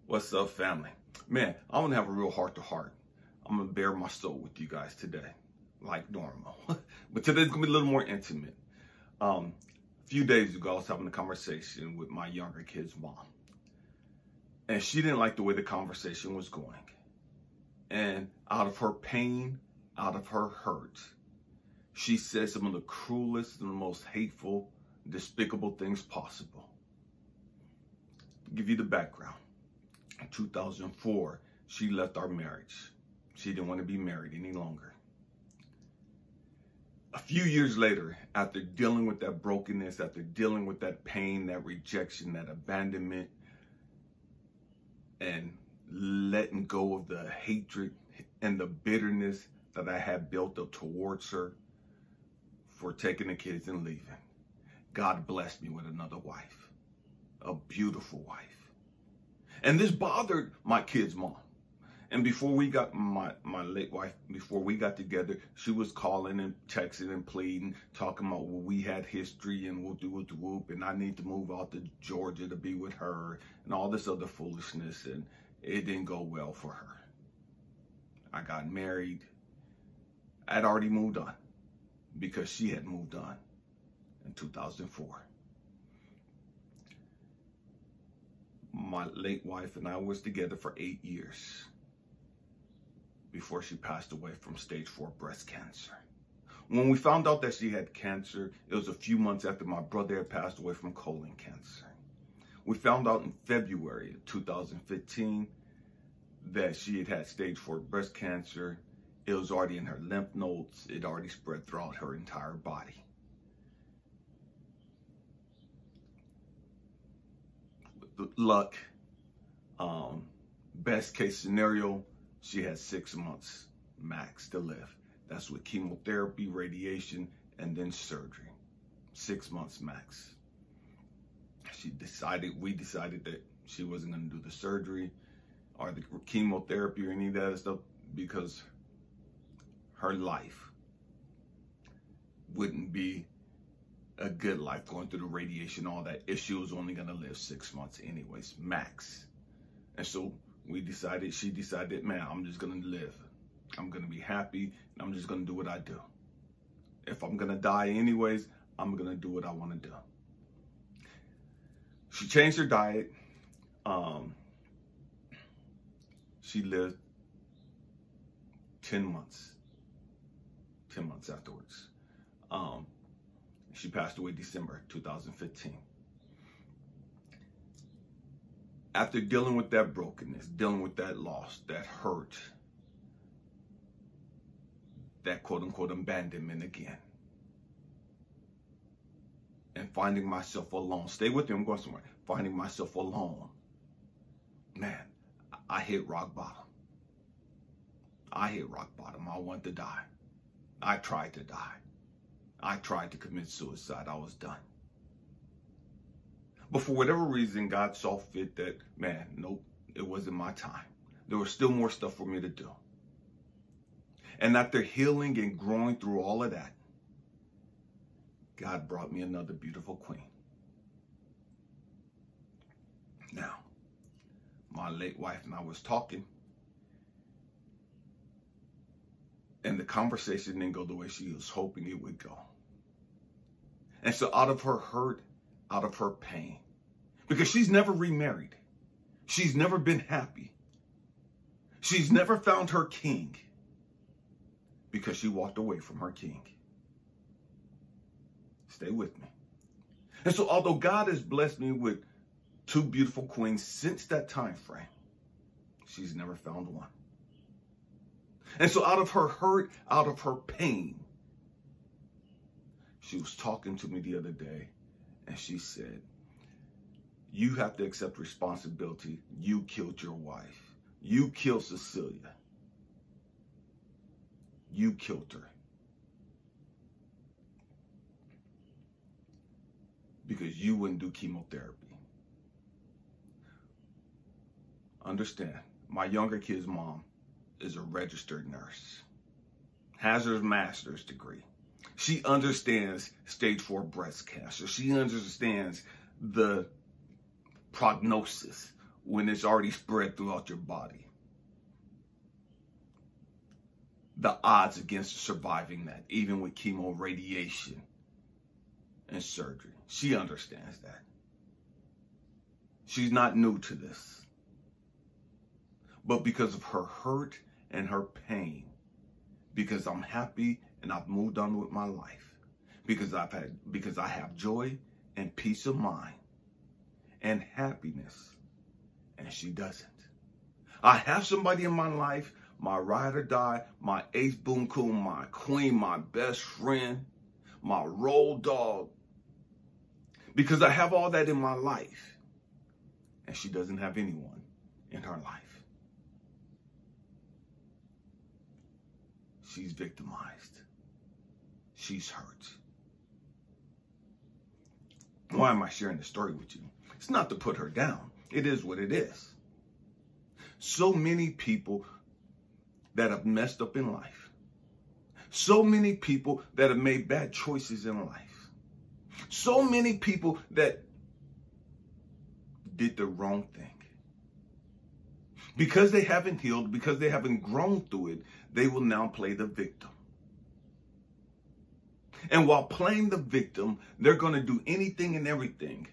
What's up, family? Man, I'm gonna have a real heart-to-heart. I'm gonna bare my soul with you guys today, like normal. But today's gonna be a little more intimate. A few days ago, I was having a conversation with my younger kid's mom. And she didn't like the way the conversation was going. And out of her pain, out of her hurt, she said some of the cruelest and the most hateful, despicable things possible. To give you the background. In 2004, she left our marriage. She didn't want to be married any longer. A few years later, after dealing with that brokenness, after dealing with that pain, that rejection, that abandonment, and letting go of the hatred and the bitterness that I had built up towards her for taking the kids and leaving, God blessed me with another wife, a beautiful wife. And this bothered my kid's mom. And before we got my late wife, before we got together, she was calling and texting and pleading, talking about, well, we had history and whoop, and I need to move out to Georgia to be with her and all this other foolishness. And it didn't go well for her. I got married. I'd already moved on because she had moved on in 2004. My late wife and I was together for 8 years before she passed away from stage 4 breast cancer. When we found out that she had cancer, it was a few months after my brother had passed away from colon cancer. We found out in February of 2015 that she had stage 4 breast cancer. It was already in her lymph nodes. It already spread throughout her entire body. Luck, best case scenario, she had 6 months max to live. That's with chemotherapy, radiation, and then surgery. 6 months max. We decided that she wasn't going to do the surgery or the chemotherapy or any of that stuff because her life wouldn't be a good life going through the radiation, all that, if she was only going to live 6 months anyways, max. And so she decided, man, I'm just going to live. I'm going to be happy, and I'm just going to do what I do. If I'm going to die anyways, I'm going to do what I want to do. She changed her diet. She lived 10 months. 10 months afterwards. She passed away December 2015. After dealing with that brokenness, dealing with that loss, that hurt, that quote-unquote abandonment again, and finding myself alone. Stay with me, I'm going somewhere. Finding myself alone. Man, I hit rock bottom. I hit rock bottom. I wanted to die. I tried to die. I tried to commit suicide. I was done. But for whatever reason, God saw fit that, man, nope, it wasn't my time. There was still more stuff for me to do. And after healing and growing through all of that, God brought me another beautiful queen. Now, my late wife and I was talking, and the conversation didn't go the way she was hoping it would go. And so out of her hurt, out of her pain, because she's never remarried. She's never been happy. She's never found her king because she walked away from her king. Stay with me. And so although God has blessed me with 2 beautiful queens since that time frame, she's never found one. And so out of her hurt, out of her pain, she was talking to me the other day, and she said, you have to accept responsibility. You killed your wife. You killed Cecilia. You killed her. Because you wouldn't do chemotherapy. Understand, my younger kid's mom is a registered nurse, has her master's degree. She understands stage 4 breast cancer. She understands the prognosis, when it's already spread throughout your body. The odds against surviving that, even with chemo, radiation, and surgery. She understands that. She's not new to this. But because of her hurt and her pain, because I'm happy and I've moved on with my life, because I have joy and peace of mind and happiness, and she doesn't. I have somebody in my life, my ride or die, my ace boom coon, my queen, my best friend, my road dog, because I have all that in my life, and she doesn't have anyone in her life. She's victimized. She's hurt. Why am I sharing this story with you? It's not to put her down. It is what it is. So many people that have messed up in life. So many people that have made bad choices in life. So many people that did the wrong thing. Because they haven't healed, because they haven't grown through it, they will now play the victim. And while playing the victim, they're going to do anything and everything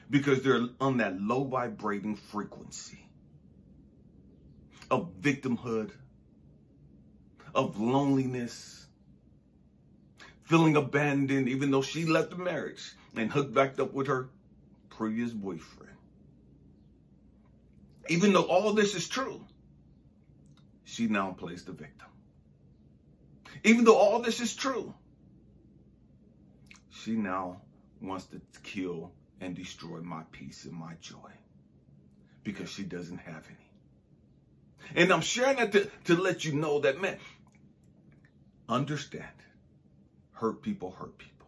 because they're on that low vibrating frequency of victimhood, of loneliness, feeling abandoned even though she left the marriage and hooked back up with her previous boyfriend. Even though all this is true, she now plays the victim. Even though all this is true, she now wants to kill and destroy my peace and my joy because she doesn't have any. And I'm sharing that to let you know that, man, understand, hurt people hurt people.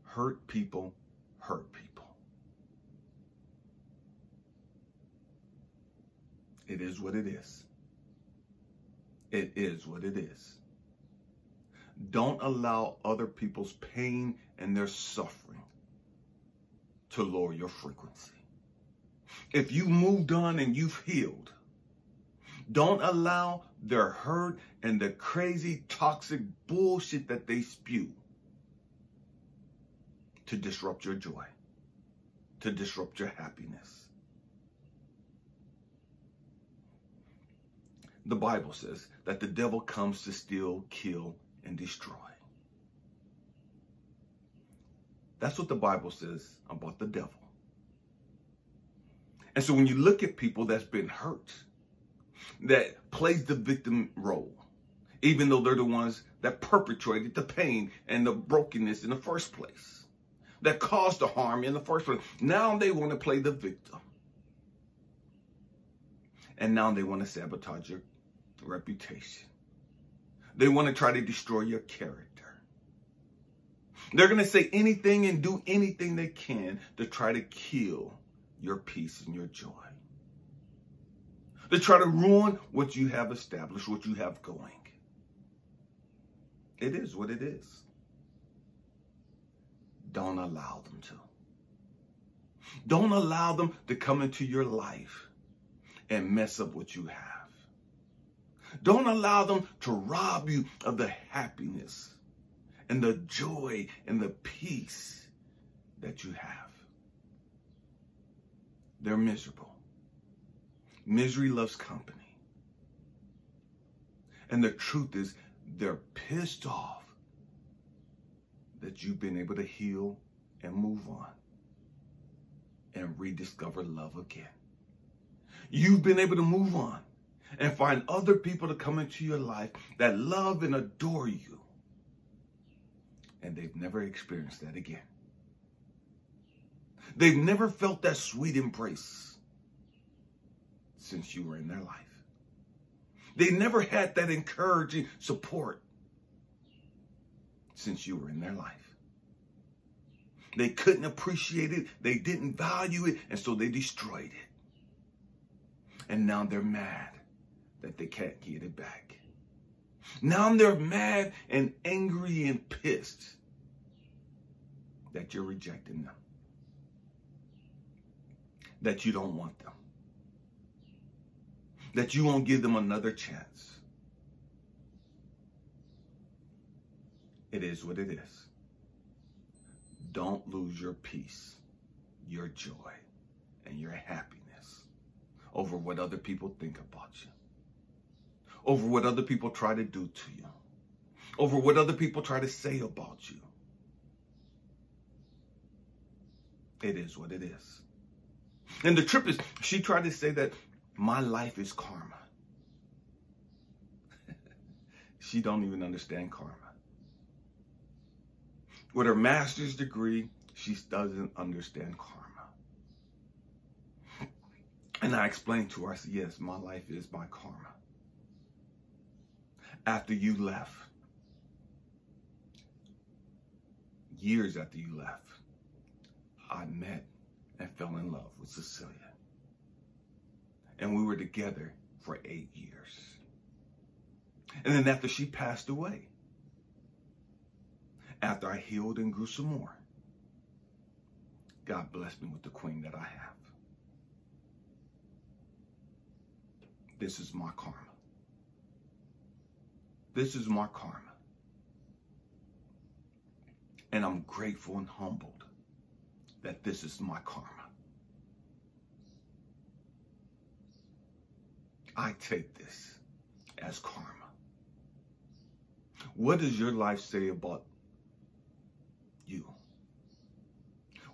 Hurt people hurt people. It is what it is. It is what it is. Don't allow other people's pain and their suffering to lower your frequency. If you moved on and you've healed, don't allow their hurt and the crazy toxic bullshit that they spew to disrupt your joy, to disrupt your happiness. The Bible says that the devil comes to steal, kill, and destroy. That's what the Bible says about the devil. And so when you look at people that's been hurt, that plays the victim role, even though they're the ones that perpetrated the pain and the brokenness in the first place, that caused the harm in the first place, now they want to play the victim. And now they want to sabotage your reputation. They want to try to destroy your character. They're going to say anything and do anything they can to try to kill your peace and your joy. They try to ruin what you have established, what you have going. It is what it is. Don't allow them to. Don't allow them to come into your life and mess up what you have. Don't allow them to rob you of the happiness and the joy and the peace that you have. They're miserable. Misery loves company. And the truth is, they're pissed off that you've been able to heal and move on and rediscover love again. You've been able to move on and find other people to come into your life that love and adore you. And they've never experienced that again. They've never felt that sweet embrace since you were in their life. They never had that encouraging support since you were in their life. They couldn't appreciate it. They didn't value it. And so they destroyed it. And now they're mad that they can't get it back. Now they're mad and angry and pissed that you're rejecting them. that you don't want them, that you won't give them another chance. It is what it is. Don't lose your peace, your joy, and your happiness over what other people think about you, over what other people try to do to you, over what other people try to say about you. It is what it is. And the trip is, she tried to say that my life is karma. She don't even understand karma. With her master's degree, she doesn't understand karma. And I explained to her, I said, yes, my life is my karma. After you left, years after you left, I met and fell in love with Cecilia. And we were together for 8 years. And then after she passed away, after I healed and grew some more, God blessed me with the queen that I have. This is my karma. This is my karma. And I'm grateful and humbled that this is my karma. I take this as karma. What does your life say about you?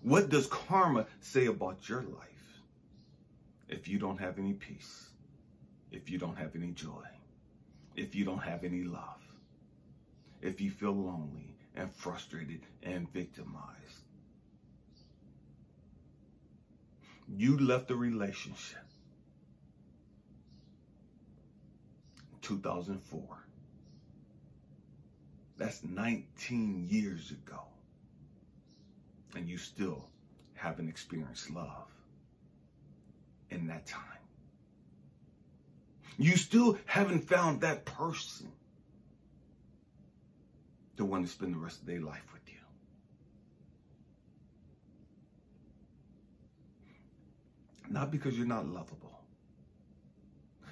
What does karma say about your life if you don't have any peace, if you don't have any joy, if you don't have any love, if you feel lonely and frustrated and victimized? You left a relationship in 2004. That's 19 years ago. And you still haven't experienced love in that time. You still haven't found that person to want to spend the rest of their life with you. Not because you're not lovable.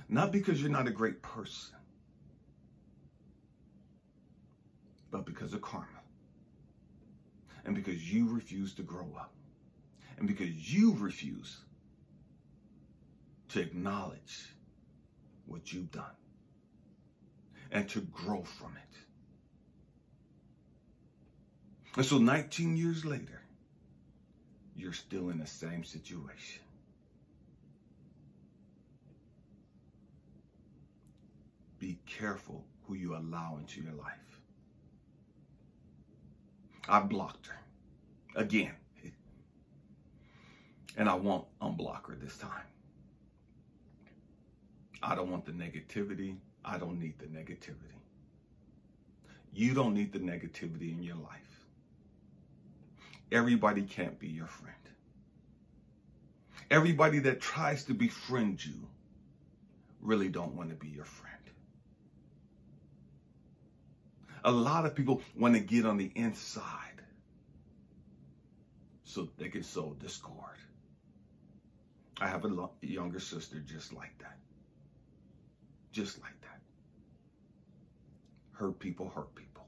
Not because you're not a great person. But because of karma. And because you refuse to grow up. And because you refuse to acknowledge what you've done. And to grow from it. And so 19 years later, you're still in the same situation. Be careful who you allow into your life. I blocked her again. And I won't unblock her this time. I don't want the negativity. I don't need the negativity. You don't need the negativity in your life. Everybody can't be your friend. Everybody that tries to befriend you really don't want to be your friend. A lot of people want to get on the inside so they can sow discord. I have a younger sister just like that. Just like that. Hurt people hurt people.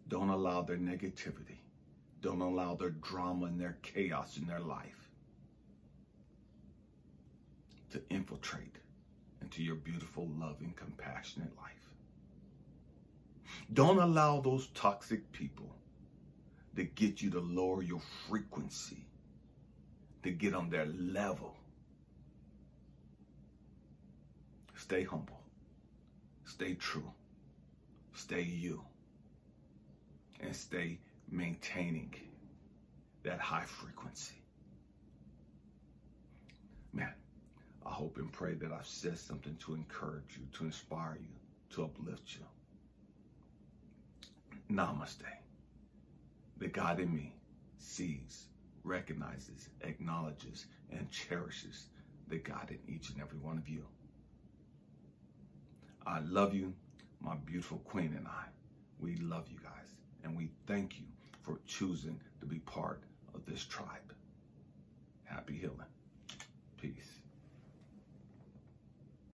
Don't allow their negativity. Don't allow their drama and their chaos in their life to infiltrate into your beautiful, loving, compassionate life. Don't allow those toxic people to get you to lower your frequency, to get on their level. Stay humble. Stay true. Stay you. And stay maintaining that high frequency. Man, I hope and pray that I've said something to encourage you, to inspire you, to uplift you. Namaste. The God in me sees, recognizes, acknowledges, and cherishes the God in each and every one of you. I love you, my beautiful queen and I. We love you guys, and we thank you for choosing to be part of this tribe.